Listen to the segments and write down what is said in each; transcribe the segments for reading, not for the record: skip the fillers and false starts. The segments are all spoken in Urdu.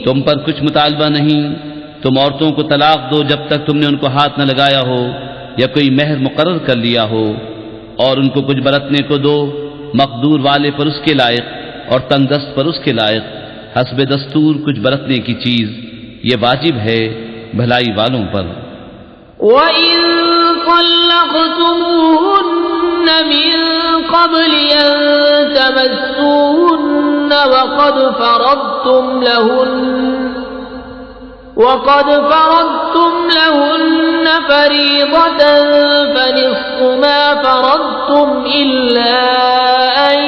تم پر کچھ مطالبہ نہیں، تم عورتوں کو طلاق دو جب تک تم نے ان کو ہاتھ نہ لگایا ہو یا کوئی مہر مقرر کر لیا ہو، اور ان کو کچھ برتنے کو دو، مقدور والے پر اس کے لائق اور تنگ دست پر اس کے لائق، حسب دستور کچھ برتنے کی چیز، یہ واجب ہے بھلائی والوں پر۔ وَإِن طَلَّقْتُمُوهُنَّ مِن قَبْلِ أَن تَمَسُّوهُنَّ وَقَدْ فَرَضْتُمْ لَهُنَّ فَرِيضَةً فَنِصْفُ مَا فَرَضْتُمْ إِلَّا أَن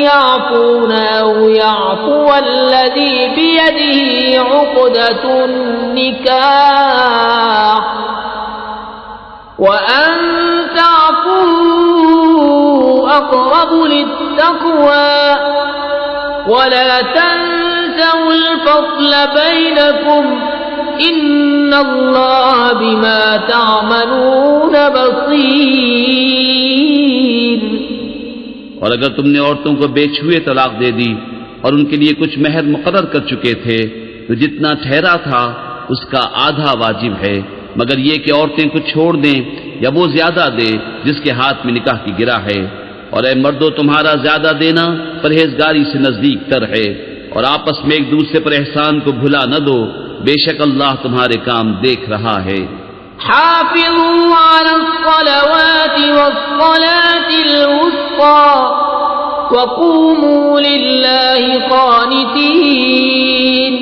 يَعْفُونَ أَوْ يَعْفُوَ الَّذِي بِيَدِهِ عُقْدَةُ النِّكَاحِ وَأَن تَعْفُوا أَقْرَبُ لِلتَّقْوَى وَلَا تَنسَوْا الْفَضْلَ بَيْنَكُمْ إِنَّ اللَّهَ بِمَا تَعْمَلُونَ بَصِيرٌ۔ اور اگر تم نے عورتوں کو بے چھوئے طلاق دے دی اور ان کے لیے کچھ مہر مقرر کر چکے تھے تو جتنا ٹھہرا تھا اس کا آدھا واجب ہے، مگر یہ کہ عورتیں کچھ چھوڑ دیں یا وہ زیادہ دے جس کے ہاتھ میں نکاح کی گرہ ہے، اور اے مردو تمہارا زیادہ دینا پرہیزگاری سے نزدیک تر ہے، اور آپس میں ایک دوسرے پر احسان کو بھلا نہ دو، بے شک اللہ تمہارے کام دیکھ رہا ہے۔ حافظوا على الصلوات والصلاة الوسطى وقوموا لله قانتين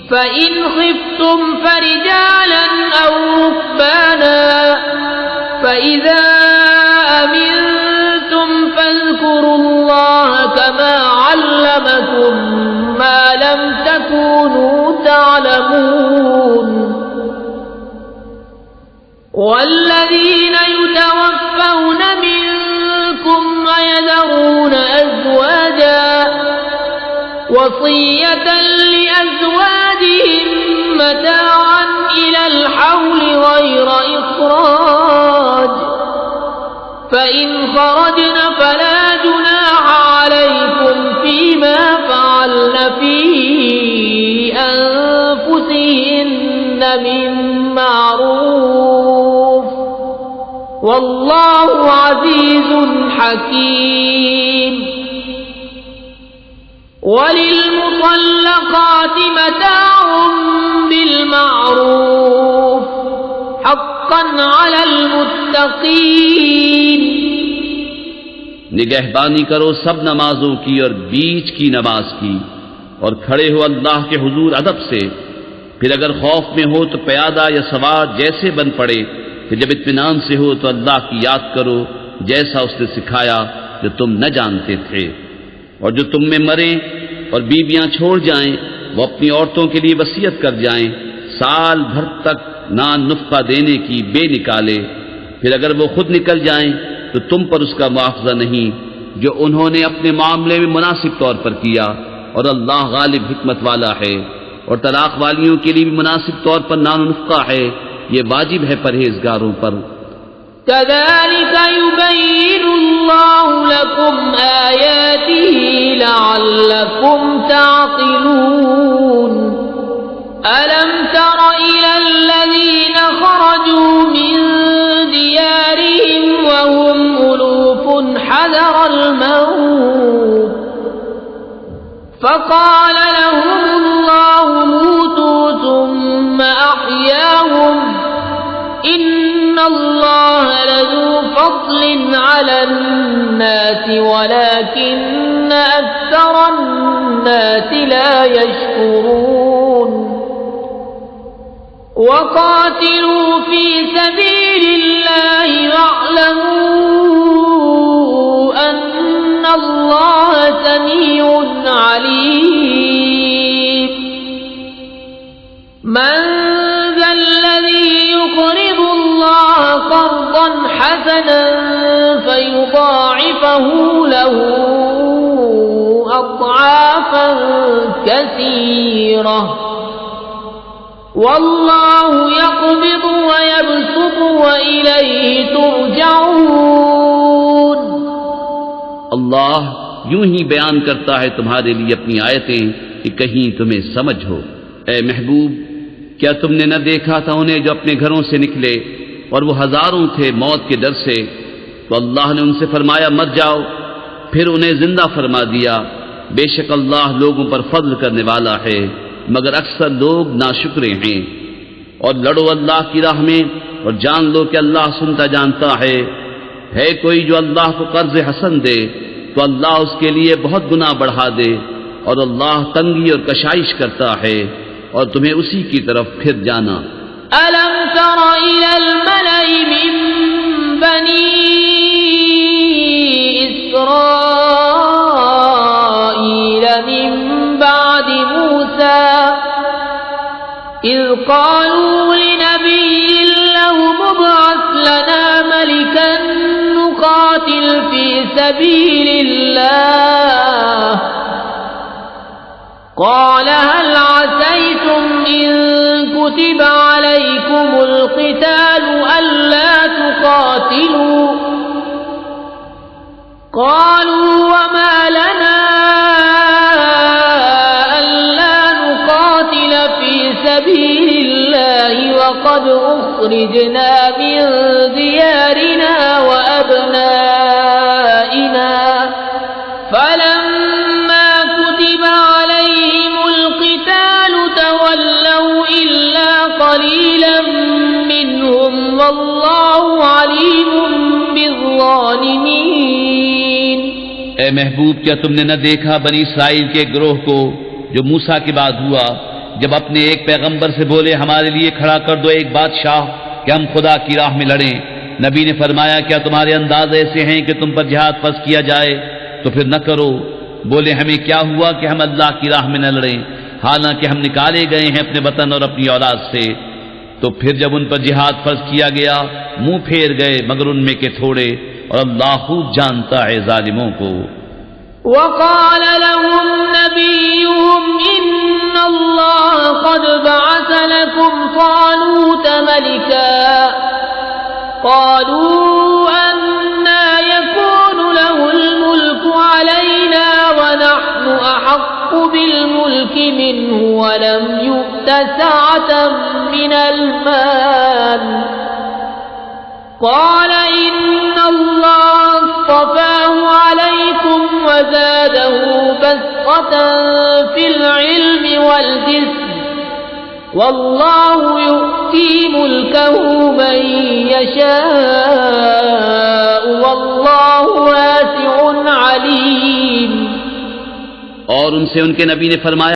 فإن خفتم فرجالا أو ركبانا فإذا أمنتم فاذكروا الله كما علمكم ما لم تكونوا تعلمون والذين يتوفون منكم ويذرون أزواجا وصية لأزواجهم متاعا إلى الحول غير إخراج فإن خرجن فلا جناح عليكم فيما فعلن في أنفسهن من معروف والله عزيز حكيم وللمطلقات متاع بالمعروف حقا على المتقين۔ نگہبانی کرو سب نمازوں کی اور بیچ کی نماز کی، اور کھڑے ہو اللہ کے حضور ادب سے، پھر اگر خوف میں ہو تو پیادہ یا سوار جیسے بن پڑے، پھر جب اطمینان سے ہو تو اللہ کی یاد کرو جیسا اس نے سکھایا جو تم نہ جانتے تھے، اور جو تم میں مریں اور بیویاں چھوڑ جائیں وہ اپنی عورتوں کے لیے وصیت کر جائیں سال بھر تک نان نفقہ دینے کی بے نکالے، پھر اگر وہ خود نکل جائیں تو تم پر اس کا مواخذہ نہیں جو انہوں نے اپنے معاملے میں مناسب طور پر کیا، اور اللہ غالب حکمت والا ہے۔ اور طلاق والیوں کے لیے بھی مناسب طور پر نان نفقہ ہے، یہ واجب ہے پرہیزگاروں پر۔ كذلك يبين الله لكم آياته لعلكم تعقلون۔ ألم تر إلى الذين خرجوا من ديارهم وهم ألوف حذر الموت فقال لهم الله موتوا ثم أحياهم إن الله لذو فضل على الناس ولكن أكثر الناس لا يشكرون۔ وقاتلوا في سبيل الله واعلموا أن الله سميع عليم۔ من ذا الذي يقرض الله قرضا حسنا فيضاعفه له أضعافا كثيرة والله يقبض ويبسط وإليه ترجعون۔ اللہ یوں ہی بیان کرتا ہے تمہارے لیے اپنی آیتیں کہ کہیں تمہیں سمجھ ہو۔ اے محبوب، کیا تم نے نہ دیکھا تھا انہیں جو اپنے گھروں سے نکلے اور وہ ہزاروں تھے موت کے ڈر سے، تو اللہ نے ان سے فرمایا مت جاؤ، پھر انہیں زندہ فرما دیا۔ بے شک اللہ لوگوں پر فضل کرنے والا ہے، مگر اکثر لوگ ناشکرے ہیں۔ اور لڑو اللہ کی راہ میں اور جان لو کہ اللہ سنتا جانتا ہے۔ ہے کوئی جو اللہ کو قرض حسن دے تو اللہ اس کے لیے بہت گناہ بڑھا دے، اور اللہ تنگی اور کشائش کرتا ہے، اور تمہیں اسی کی طرف پھر جانا۔ ألم تر إلى الملأ من بني إسرائيل من بعد موسى إذ قالوا لنبي له ابعث لنا ملكا نقاتل في سبيل الله قال هل عسيتم إن كتب عليكم القتال ألا تقاتلوا قالوا وما لنا ألا نقاتل في سبيل الله وقد أخرجنا من ديارنا وأبنائنا فلما كتب عليهم القتال تولوا إلا قليلا منهم والله عليم بالظالمين۔ اے محبوب، کیا تم نے نہ دیکھا بنی اسرائیل کے گروہ کو جو موسیٰ کے بعد ہوا، جب اپنے ایک پیغمبر سے بولے ہمارے لیے کھڑا کر دو ایک بادشاہ کہ ہم خدا کی راہ میں لڑیں۔ نبی نے فرمایا کیا تمہارے انداز ایسے ہیں کہ تم پر جہاد فرض کیا جائے؟ تو پھر نہ کرو۔ بولے ہمیں کیا ہوا کہ ہم اللہ کی راہ میں نہ لڑیں، حالانکہ ہم نکالے گئے ہیں اپنے وطن اور اپنی اولاد سے۔ تو پھر جب ان پر جہاد فرض کیا گیا منہ پھیر گئے مگر ان میں کے تھوڑے، اور اللہ خوب جانتا ہے ظالموں کو۔ وقال لهم نبيهم إن الله قد بعث لكم طالوت ملكا قالوا أنى يكون له الملك علينا ونحن أحق بالملك منه ولم يؤت سعة من المال قال إن الله اصطفاه عليكم وزاده بسطة في العلم والجسم والله يؤتي ملكه من يشاء والله واسع عليم۔ اور ان سے ان کے نبی نے فرمایا